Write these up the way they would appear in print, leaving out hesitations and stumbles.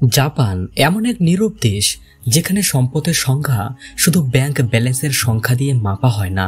Japan এমন এক নীরব দেশ যেখানে সম্পদের সংখ্যা শুধু ব্যাংক ব্যালেন্সের সংখ্যা দিয়ে মাপা হয় না,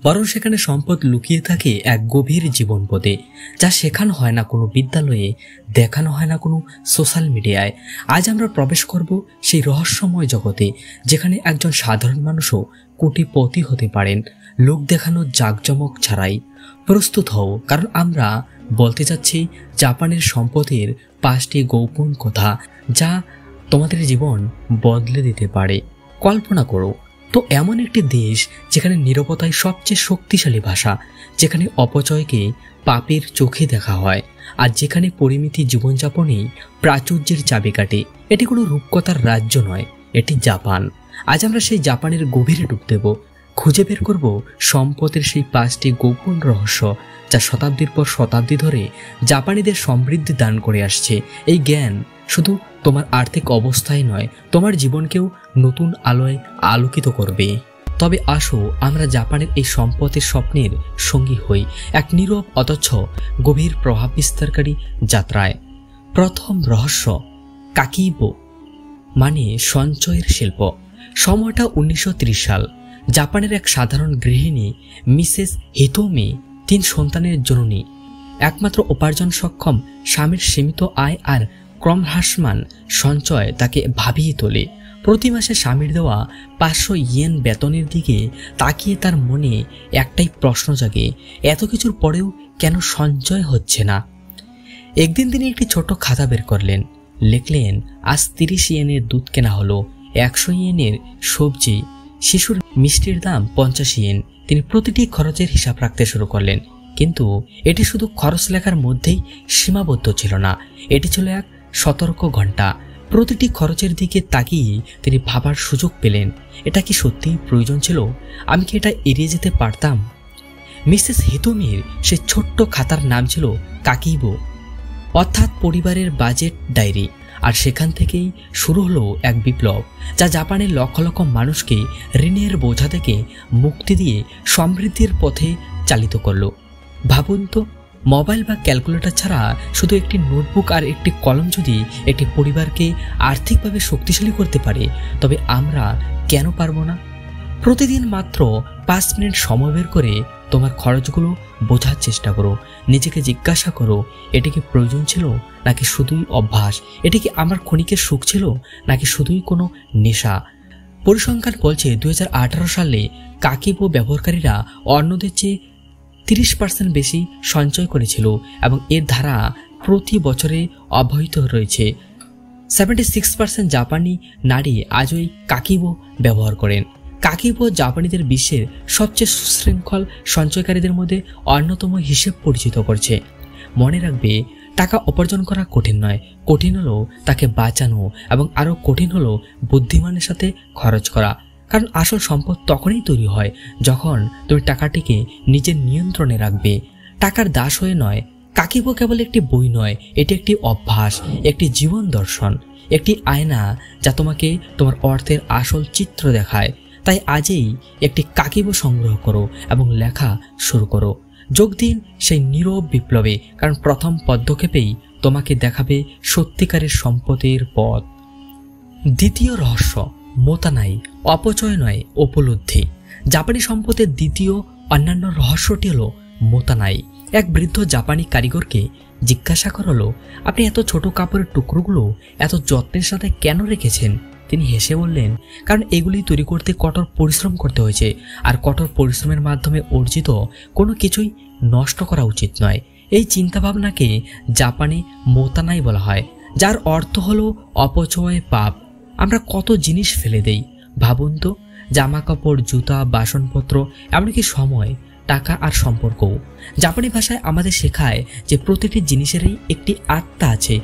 বরং সেখানে সম্পদ লুকিয়ে থাকে এক গভীর জীবনবোধে, যা শেখানো হয় না কোনো বিদ্যালয়ে, দেখানো হয় না কোনো সোশ্যাল মিডিয়ায়। আজ আমরা প্রবেশ করব সেই রহস্যময় জগতে, যেখানে একজন সাধারণ মানুষও কোটিপতি হতে পারেন লোক দেখানো জাঁকজমক ছাড়াই। প্রস্তুত হও, কারণ আমরা বলতে যাচ্ছি জাপানের সম্পদের 5টি গোপন কথা, যা তোমাদের জীবন বদলে দিতে পারে। কল্পনা করো তো, এমন একটি দেশ যেখানে নীরবতাই সবচেয়ে শক্তিশালী ভাষা, যেখানে অপচয়কে পাপের চোখে দেখা হয়, আর যেখানে পরিমিতি জীবনযাপনেই প্রাচুর্যের চাবিকাঠি। এটি কোনো রূপকথার রাজ্য নয়, এটি জাপান। আজ আমরা সেই জাপানের গভীরে ডুব দেব, খুঁজে বের করব সম্পদের সেই 5টি গোপন রহস্য, যা শতাব্দীর পর শতাব্দী ধরে জাপানিদের সমৃদ্ধি দান করে আসছে। এই জ্ঞান শুধু তোমার আর্থিক অবস্থায় নয়, তোমার জীবনকেও নতুন আলোয় আলোকিত করবে। তবে আসো আমরা জাপানের এই সম্পদের স্বপ্নের সঙ্গী হই এক নীরব অথচ গভীর প্রভাব বিস্তারকারী যাত্রায়। প্রথম রহস্য, কাকিবো মানে সঞ্চয়ের শিল্প। সময়টা 1930 সাল। জাপানের এক সাধারণ গৃহিণী মিসেস হিতোমি 3 সন্তানের জননী। একমাত্র উপার্জন সক্ষম স্বামীর সীমিত আয় আর ক্রমহ্রাসমান সঞ্চয় তাকে ভাবিয়ে তোলে। প্রতি মাসে স্বামীর দেওয়া 500 ইয়েন বেতনের দিকে তাকিয়ে তার মনে একটাই প্রশ্ন জাগে, এত কিছুর পরেও কেন সঞ্চয় হচ্ছে না। একদিন তিনি একটি ছোট খাতা বের করলেন, লিখলেন আজ 30 ইয়েনের দুধ কেনা হলো, 100 ইয়েনের সবজি, শিশুর মিষ্টির দাম 50 ইয়েন। তিনি প্রতিটি খরচের হিসাব রাখতে শুরু করলেন, কিন্তু এটি শুধু খরচ লেখার মধ্যেই সীমাবদ্ধ ছিল না, এটি ছিল এক সতর্ক ঘণ্টা। প্রতিটি খরচের দিকে তাকিয়ে তিনি ভাবার সুযোগ পেলেন, এটা কি সত্যিই প্রয়োজন ছিল? আমি কি এটা এড়িয়ে যেতে পারতাম? মিসেস হিতোমির সে ছোট্ট খাতার নাম ছিল কাকিবো, অর্থাৎ পরিবারের বাজেট ডায়েরি। আর সেখান থেকেই শুরু হলো এক বিপ্লব, যা জাপানের লক্ষ লক্ষ মানুষকে ঋণের বোঝা থেকে মুক্তি দিয়ে সমৃদ্ধির পথে চালিত করল। ভাবুন তো, মোবাইল বা ক্যালকুলেটর ছাড়া শুধু একটি নোটবুক আর একটি কলম যদি একটি পরিবারকে আর্থিকভাবে শক্তিশালী করতে পারে, তবে আমরা কেন পারবো না? প্রতিদিন মাত্র 5 মিনিট সময় বের করে তোমার খরচগুলো বোঝার চেষ্টা করো। নিজেকে জিজ্ঞাসা করো, এটি কি প্রয়োজন ছিল নাকি শুধুই অভ্যাস? এটি কি আমার ক্ষণিকের সুখ ছিল নাকি শুধুই কোনো নেশা? পরিসংখ্যান বলছে 2018 সালে কাকিবো ব্যবহারকারীরা অন্যদের চেয়ে 30% বেশি সঞ্চয় করেছিল, এবং এর ধারা প্রতি বছরে অব্যাহত রয়েছে। 76% জাপানি নারী আজও এই কাকিবো ব্যবহার করেন। কাকিবো জাপানিদের বিশ্বের সবচেয়ে সুশৃঙ্খল সঞ্চয়কারীদের মধ্যে অন্যতম হিসেব পরিচিত করছে। মনে রাখবে, টাকা উপার্জন করা কঠিন নয়, কঠিন হলো তাকে বাঁচানো, এবং আরও কঠিন হলো বুদ্ধিমানের সাথে খরচ করা। কারণ আসল সম্পদ তখনই তৈরি হয় যখন তুমি টাকাটিকে নিজের নিয়ন্ত্রণে রাখবে, টাকার দাস হয়ে নয়। কাকিবো কেবল একটি বই নয়, এটি একটি অভ্যাস, একটি জীবন দর্শন, একটি আয়না যা তোমাকে তোমার অর্থের আসল চিত্র দেখায়। তাই আজই একটি কাকিবো সংগ্রহ করো এবং লেখা শুরু করো। যোগ দিন সেই নীরব বিপ্লবে, কারণ প্রথম পদক্ষেপেই তোমাকে দেখাবে সত্যিকারের সম্পদের পথ। দ্বিতীয় রহস্য, মোতানাই, অপচয় নয় উপলব্ধি। জাপানি সম্পদের দ্বিতীয় অন্যান্য রহস্যটি হলো মোতানাই। এক বৃদ্ধ জাপানি কারিগরকে জিজ্ঞাসা করা হলো, আপনি এত ছোট কাপড়ের টুকরোগুলো এত যত্নের সাথে কেন রেখেছেন? তিনি হেসে বললেন, কারণ এগুলি তৈরি করতে কঠোর পরিশ্রম করতে হয়েছে, আর কঠোর পরিশ্রমের মাধ্যমে অর্জিত কোনো কিছুই নষ্ট করা উচিত নয়। এই চিন্তাভাবনাকে জাপানে মোতানাই বলা হয়, যার অর্থ হলো অপচয় পাপ। আমরা কত জিনিস ফেলে দেই, ভাবুন তো, জামা কাপড়, জুতা, বাসনপত্র, এমনকি সময়, টাকা আর সম্পর্কও। জাপানি ভাষায় আমাদের শেখায় যে প্রতিটি জিনিসেরই একটি আত্মা আছে,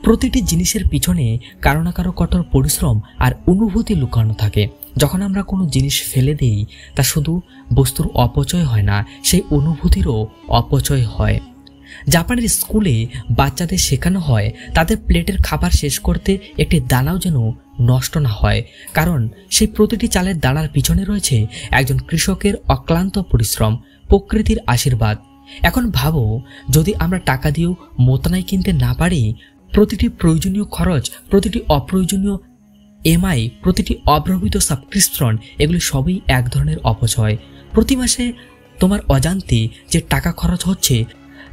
প্রতিটি জিনিসের পিছনে কারো না কারো কঠোর পরিশ্রম আর অনুভূতি লুকানো থাকে। যখন আমরা কোনো জিনিস ফেলে দেই, তা শুধু বস্তুর অপচয় হয় না, সেই অনুভূতিরও অপচয় হয়। জাপানের স্কুলে বাচ্চাদের শেখানো হয় তাদের প্লেটের খাবার শেষ করতে একটি দানাও যেন নষ্ট না হয়, কারণ সেই প্রতিটি চালের দানার পিছনে রয়েছে একজন কৃষকের অক্লান্ত পরিশ্রম, প্রকৃতির আশীর্বাদ। এখন ভাবো, যদি আমরা টাকা দিয়েও মোতানাই কিনতে না পারি, প্রতিটি প্রয়োজনীয় খরচ, প্রতিটি অপ্রয়োজনীয় এমআই, প্রতিটি অব্যবহৃত সাবস্ক্রিপশন, এগুলি সবই এক ধরনের অপচয়। প্রতি মাসে তোমার অজান্তে যে টাকা খরচ হচ্ছে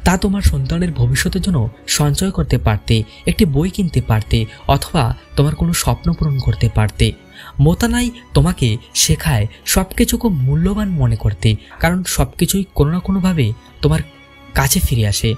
তা তোমার সন্তানের ভবিষ্যতের জন্য সঞ্চয় করতে পারতে, একটি বই কিনতে পারতে, অথবা তোমার কোনো স্বপ্ন পূরণ করতে পারতে। মোতানাই তোমাকে শেখায় সবকিছু খুব মূল্যবান মনে করতে, কারণ সবকিছুই কোনো না কোনোভাবে তোমার কাছে ফিরে আসে।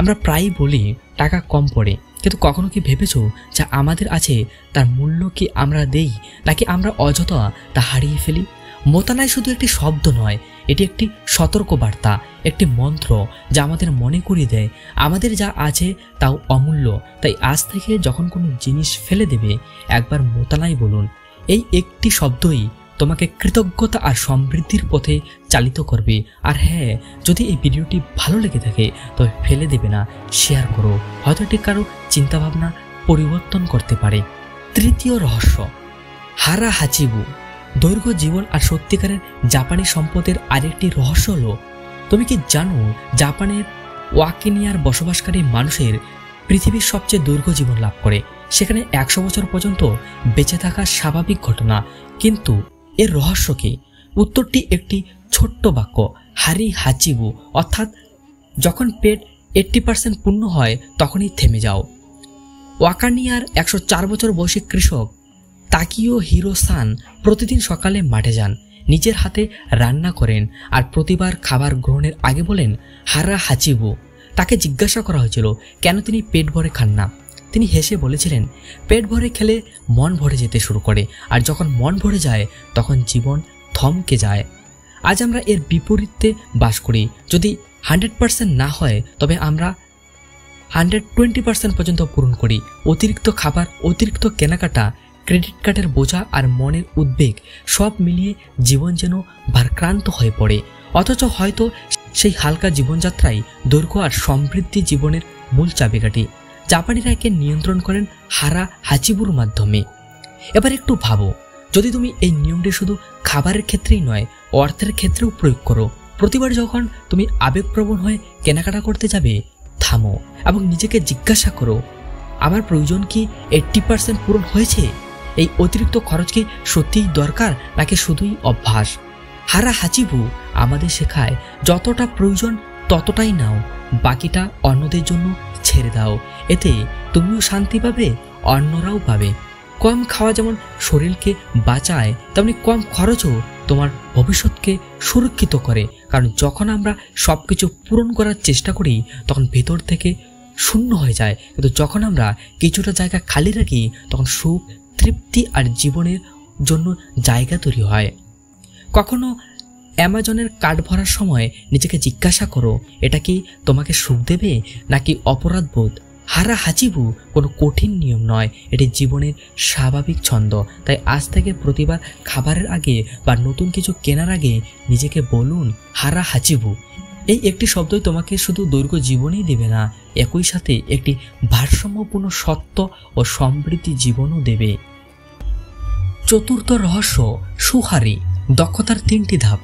আমরা প্রায়ই বলি টাকা কম পড়ে, কিন্তু কখনো কি ভেবেছো যা আমাদের আছে তার মূল্য কি আমরা দেই, নাকি আমরা অযথা তা হারিয়ে ফেলি? মোতানাই শুধু একটি শব্দ নয়, এটি একটি সতর্ক বার্তা, একটি মন্ত্র যা আমাদের মনে করিয়ে দেয় আমাদের যা আছে তাও অমূল্য। তাই আজ থেকে যখন কোনো জিনিস ফেলে দেবে, একবার মোতানাই বলুন। এই একটি শব্দই তোমাকে কৃতজ্ঞতা আর সমৃদ্ধির পথে চালিত করবে। আর হ্যাঁ, যদি এই ভিডিওটি ভালো লেগে থাকে তবে ফেলে দেবে না, শেয়ার করো, হয়তো এটি কারো চিন্তাভাবনা পরিবর্তন করতে পারে। তৃতীয় রহস্য, হারা হাচিবু। দৈর্ঘ্য জীবন আর সত্যিকারের জাপানি সম্পদের আরেকটি রহস্য হলো, তুমি কি জানো জাপানের ওয়াকিনিয়ার বসবাসকারী মানুষের পৃথিবীর সবচেয়ে দৈর্ঘ্য জীবন লাভ করে। সেখানে 100 বছর পর্যন্ত বেঁচে থাকা স্বাভাবিক ঘটনা। কিন্তু এর রহস্য কি? উত্তরটি একটি ছোট্ট বাক্য, হারি হাচিবু, অর্থাৎ যখন পেট 80% পূর্ণ হয় তখনই থেমে যাও। ওয়াকানিয়ার 104 বছর বয়সী কৃষক তাকিও হিরো-সান প্রতিদিন সকালে মাঠে যান, নিজের হাতে রান্না করেন আর প্রতিবার খাবার গ্রহণের আগে বলেন হারা হাচিবু। তাকে জিজ্ঞাসা করা হয়েছিল কেন তিনি পেট ভরে খান না। তিনি হেসে বলেছিলেন, পেট ভরে খেলে মন ভরে যেতে শুরু করে, আর যখন মন ভরে যায় তখন জীবন থমকে যায়। আজ আমরা এর বিপরীতে বাস করি। যদি 100% না হয় তবে আমরা 120% পর্যন্ত পূরণ করি। অতিরিক্ত খাবার, অতিরিক্ত কেনাকাটা, ক্রেডিট কার্ডের বোঝা আর মনের উদ্বেগ সব মিলিয়ে জীবন যেন ভারাক্রান্ত হয়ে পড়ে। অথচ হয়তো সেই হালকা জীবনযাত্রাই দৈর্ঘ্য আর সমৃদ্ধি জীবনের মূল চাবিকাঠি। জাপানিরা একে নিয়ন্ত্রণ করেন হারা হাচিবুর মাধ্যমে। এবার একটু ভাবো, যদি তুমি এই নিয়মটি শুধু খাবারের ক্ষেত্রেই নয়, অর্থের ক্ষেত্রেও প্রয়োগ করো। প্রতিবার যখন তুমি আবেগপ্রবণ হয়ে কেনাকাটা করতে যাবে, থামো এবং নিজেকে জিজ্ঞাসা করো, আমার প্রয়োজন কি 80% পূরণ হয়েছে? এই অতিরিক্ত খরচ কি সত্যিই দরকার, নাকি শুধুই অভ্যাস? হারা হাচিবু আমাদের শেখায় যতটা প্রয়োজন ততটাই নাও, বাকিটা অন্যদের জন্য ছেড়ে দাও। এতে তুমিও শান্তি পাবে, অন্যরাও পাবে। কম খাওয়া যেমন শরীরকে বাঁচায়, তেমনি কম খরচও তোমার ভবিষ্যৎকে সুরক্ষিত করে। কারণ যখন আমরা সবকিছু পূরণ করার চেষ্টা করি তখন ভেতর থেকে শূন্য হয়ে যায়, কিন্তু যখন আমরা কিছুটা জায়গা খালি রাখি তখন সুখ, তৃপ্তি আর জীবনের জন্য জায়গা তৈরি হয়। কখনো অ্যামাজনের কার্ড ভরার সময় নিজেকে জিজ্ঞাসা করো, এটা কি তোমাকে সুখ দেবে নাকি অপরাধবোধ? হারা হাচিবু কোনো কঠিন নিয়ম নয়, এটি জীবনের স্বাভাবিক ছন্দ। তাই আজ থেকে প্রতিবার খাবারের আগে বা নতুন কিছু কেনার আগে নিজেকে বলুন হারা হাচিবু। এই একটি শব্দই তোমাকে শুধু দৈর্ঘ্য জীবনই দেবে না, একই সাথে একটি ভারসাম্যপূর্ণ সত্য ও সমৃদ্ধি জীবনও দেবে। চতুর্থ রহস্য, সুহারি। দক্ষতার 3টি ধাপ।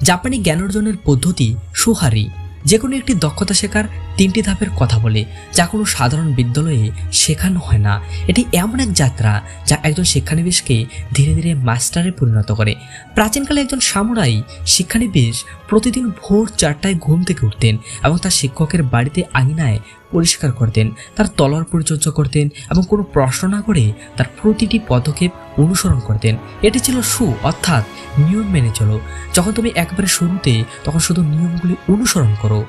জাপানি জ্ঞান অর্জনের পদ্ধতি সুহারি যে কোনো একটি দক্ষতা শেখার 3টি ধাপের কথা বলে, যা কোনো সাধারণ বিদ্যালয়ে শেখানো হয় না। এটি এমন এক যাত্রা যা একজন শিক্ষানবিশকে ধীরে ধীরে মাস্টারে পরিণত করে। প্রাচীনকালে একজন সামুরাই শিক্ষানবিশ প্রতিদিন ভোর 4টায় ঘুম থেকে উঠতেন এবং তার শিক্ষকের বাড়িতে আঙিনায় পরিষ্কার করতেন, তার তলোয়ার পরিচর্যা করতেন এবং কোনো প্রশ্ন না করে তার প্রতিটি পদক্ষেপ অনুসরণ করতেন। এটি ছিল অর্থাৎ নিয়ম মেনে চলো। যখন তুমি একবারে শুরুতে, তখন শুধু নিয়মগুলি অনুসরণ করো।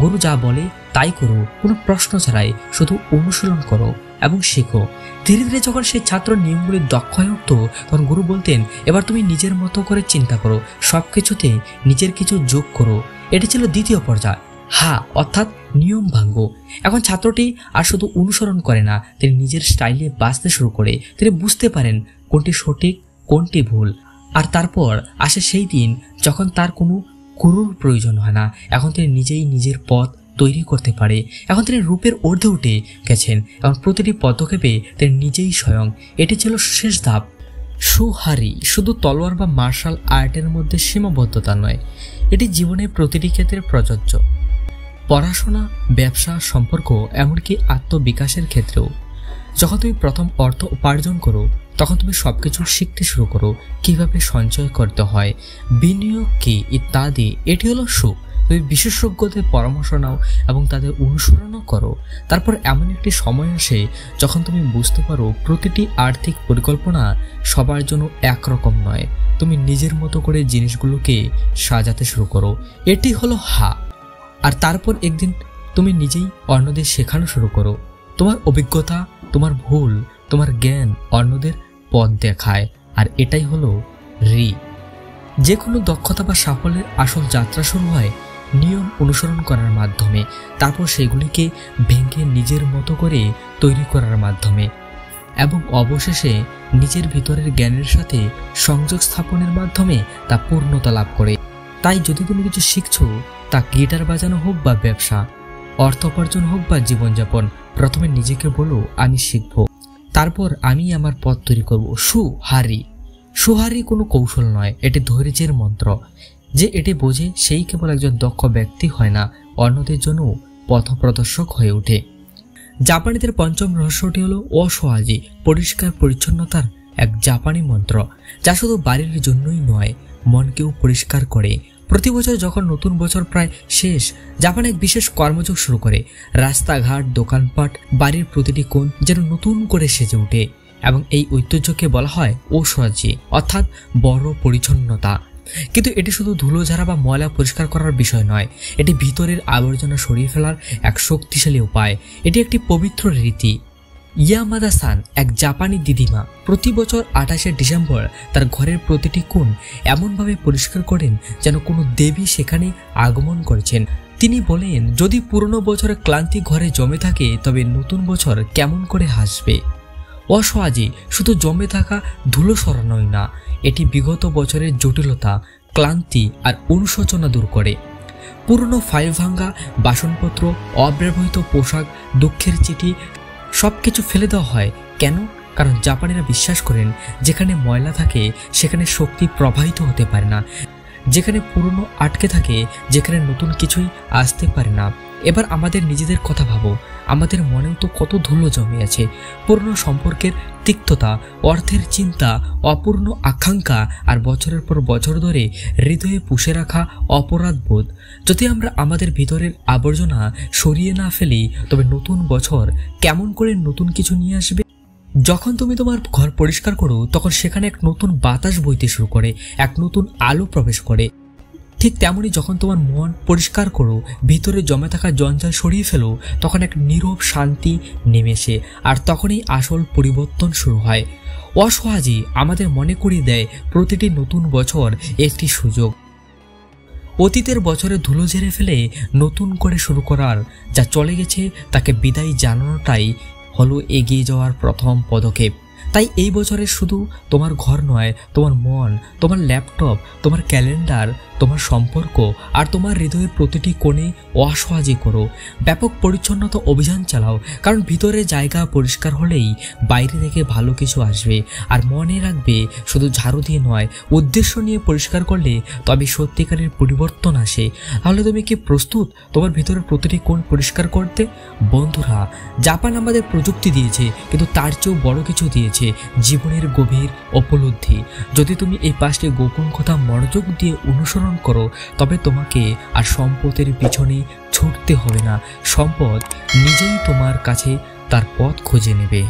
গুরু যা বলে তাই করো, কোনো প্রশ্ন ছাড়াই শুধু অনুসরণ করো এবং শেখো। ধীরে ধীরে যখন সেই ছাত্র নিয়মগুলি দক্ষ হয়ে উঠত, তখন গুরু বলতেন, এবার তুমি নিজের মতো করে চিন্তা করো, সবকিছুতে নিজের কিছু যোগ করো। এটি ছিল দ্বিতীয় পর্যায়, অর্থাৎ নিয়ম ভাঙ্গ। এখন ছাত্রটি আর শুধু অনুসরণ করে না, তিনি নিজের স্টাইলে বাঁচতে শুরু করে। তিনি বুঝতে পারেন কোনটি সঠিক, কোনটি ভুল। আর তারপর আসে সেই দিন যখন তার কোনো গুরুর প্রয়োজন হয় না। এখন তিনি নিজেই নিজের পথ তৈরি করতে পারে। এখন তিনি রূপের ঊর্ধ্বে উঠে গেছেন এবং প্রতিটি পদক্ষেপে তিনি নিজেই স্বয়ং। এটি ছিল শেষ ধাপ। সুহারি শুধু তলোয়ার বা মার্শাল আর্টের মধ্যে সীমাবদ্ধতা নয়, এটি জীবনের প্রতিটি ক্ষেত্রে প্রযোজ্য। পড়াশোনা, ব্যবসা, সম্পর্ক, এমনকি আত্মবিকাশের ক্ষেত্রেও যখন তুমি প্রথম অর্থ উপার্জন করো তখন তুমি সবকিছু শিখতে শুরু করো, কিভাবে সঞ্চয় করতে হয়, বিনিয়োগ কি ইত্যাদি। এটি হলো সুখ। তুমি বিশেষজ্ঞদের পরামর্শ নাও এবং তাদের অনুসরণও করো। তারপর এমন একটি সময় আসে যখন তুমি বুঝতে পারো প্রতিটি আর্থিক পরিকল্পনা সবার জন্য একরকম নয়। তুমি নিজের মতো করে জিনিসগুলোকে সাজাতে শুরু করো। এটি হলো আর তারপর একদিন তুমি নিজেই অন্যদের শেখানো শুরু করো। তোমার অভিজ্ঞতা, তোমার ভুল, তোমার জ্ঞান অন্যদের পথ দেখায়। আর এটাই হলো যে কোনো দক্ষতা বা সাফল্যের আসল যাত্রা শুরু হয় নিয়ম অনুসরণ করার মাধ্যমে, তারপর সেগুলিকে ভেঙে নিজের মতো করে তৈরি করার মাধ্যমে, এবং অবশেষে নিজের ভিতরের জ্ঞানের সাথে সংযোগ স্থাপনের মাধ্যমে তা পূর্ণতা লাভ করে। তাই যদি তুমি কিছু শিখছো, তা গিটার বাজানো হোক বা ব্যবসা, অর্থ উপার্জন হোক বা জীবনযাপন, প্রথমে নিজেকে বলো আমি শিখব, তারপর আমি আমার পথ তৈরি করব। সুহারি কোনো কৌশল নয়, এটি ধৈর্যের মন্ত্র। যে এটি বোঝে সেই কেবল একজন দক্ষ ব্যক্তি হয় না, অন্যদের জন্য পথপ্রদর্শক হয়ে ওঠে। জাপানিদের পঞ্চম রহস্যটি হলো অসোয়াজি, পরিষ্কার পরিচ্ছন্নতার এক জাপানি মন্ত্র, যা শুধু বাড়ির জন্যই নয়, মনকেও পরিষ্কার করে। প্রতি বছর যখন নতুন বছর প্রায় শেষ, জাপান এক বিশেষ কর্মযোগ শুরু করে। রাস্তাঘাট, দোকানপাট, বাড়ির প্রতিটি কোণ যেন নতুন করে সেজে ওঠে, এবং এই ঐতিহ্যকে বলা হয় ওসোয়াজি, অর্থাৎ বড় পরিচ্ছন্নতা। কিন্তু এটি শুধু ধুলো ঝাড়া বা ময়লা পরিষ্কার করার বিষয় নয়, এটি ভিতরের আবর্জনা সরিয়ে ফেলার এক শক্তিশালী উপায়। এটি একটি পবিত্র রীতি। ইয়ামাদা-সান, এক জাপানি দিদিমা, প্রতি বছর 28শে ডিসেম্বর তার ঘরের প্রতিটি কোণ এমনভাবে পরিষ্কার করেন যেন কোনো দেবী সেখানে আগমন করেছেন। তিনি বলেন, যদি পুরনো বছরের ক্লান্তি ঘরে জমে থাকে তবে নতুন বছর কেমন করে হাসবে। অসোয়াজি শুধু জমে থাকা ধুলো সরানোই না, এটি বিগত বছরের জটিলতা, ক্লান্তি আর অনুশোচনা দূর করে। পুরনো ফাইল ভাঙ্গা বাসনপত্র, অব্যবহৃত পোশাক, দুঃখের চিঠি সবকিছু ফেলে দেওয়া হয়। কেন? কারণ জাপানিরা বিশ্বাস করেন যেখানে ময়লা থাকে সেখানে শক্তি প্রবাহিত হতে পারে না, যেখানে পুরনো আটকে থাকে, যেখানে নতুন কিছুই আসতে পারে না। এবার আমাদের নিজেদের কথা ভাবো, আমাদের মনেও তো কত ধুলো জমে আছে। পুরনো সম্পর্কের তিক্ততা, অর্থের চিন্তা, অপূর্ণ আকাঙ্ক্ষা, আর বছরের পর বছর ধরে হৃদয়ে পুষে রাখা অপরাধবোধ। যদি আমরা আমাদের ভিতরের আবর্জনা সরিয়ে না ফেলি তবে নতুন বছর কেমন করে নতুন কিছু নিয়ে আসবে? যখন তুমি তোমার ঘর পরিষ্কার করো তখন সেখানে এক নতুন বাতাস বইতে শুরু করে, এক নতুন আলো প্রবেশ করে। ঠিক তেমনি যখন তোমার মন পরিষ্কার করো, ভিতরে জমে থাকা জঞ্জাল সরিয়ে ফেলো, তখন এক নীরব শান্তি নেমে আসে, আর তখনই আসল পরিবর্তন শুরু হয়। অসোয়াজি আমাদের মনে করিয়ে দেয় প্রতিটি নতুন বছর একটি সুযোগ। অতীতের বছরে ধুলো ঝেড়ে ফেলে নতুন করে শুরু করার, যা চলে গেছে তাকে বিদায় জানানোটাই হলো এগিয়ে যাওয়ার প্রথম পদক্ষেপ। তাই এই বছরে শুধু তোমার ঘর নয়, তোমার মন, তোমার ল্যাপটপ, তোমার ক্যালেন্ডার, তোমার সম্পর্ক আর তোমার হৃদয়ের প্রতিটি কোণে অসোয়াজি করো। ব্যাপক পরিচ্ছন্নতা অভিযান চালাও, কারণ ভিতরে জায়গা পরিষ্কার হলেই বাইরে থেকে ভালো কিছু আসবে। আর মনে রাখবে, শুধু ঝাড়ু দিয়ে নয়, উদ্দেশ্য নিয়ে পরিষ্কার করলে তবে সত্যিকারের পরিবর্তন আসে। তাহলে তুমি কি প্রস্তুত তোমার ভিতরের প্রতিটি কোণ পরিষ্কার করতে? বন্ধুরা, জাপান আমাদের প্রযুক্তি দিয়েছে, কিন্তু তার চেয়েও বড় কিছু দিয়েছে, জীবনের গভীর উপলব্ধি। যদি তুমি এই 5টি গোপন কথা মনোযোগ দিয়ে অনুসরণ করো তবে তোমাকে আর সম্পদের পিছনে ছুটতে হবে না। সম্পদ নিজেই তোমার কাছে তার পথ খুঁজে নেবে।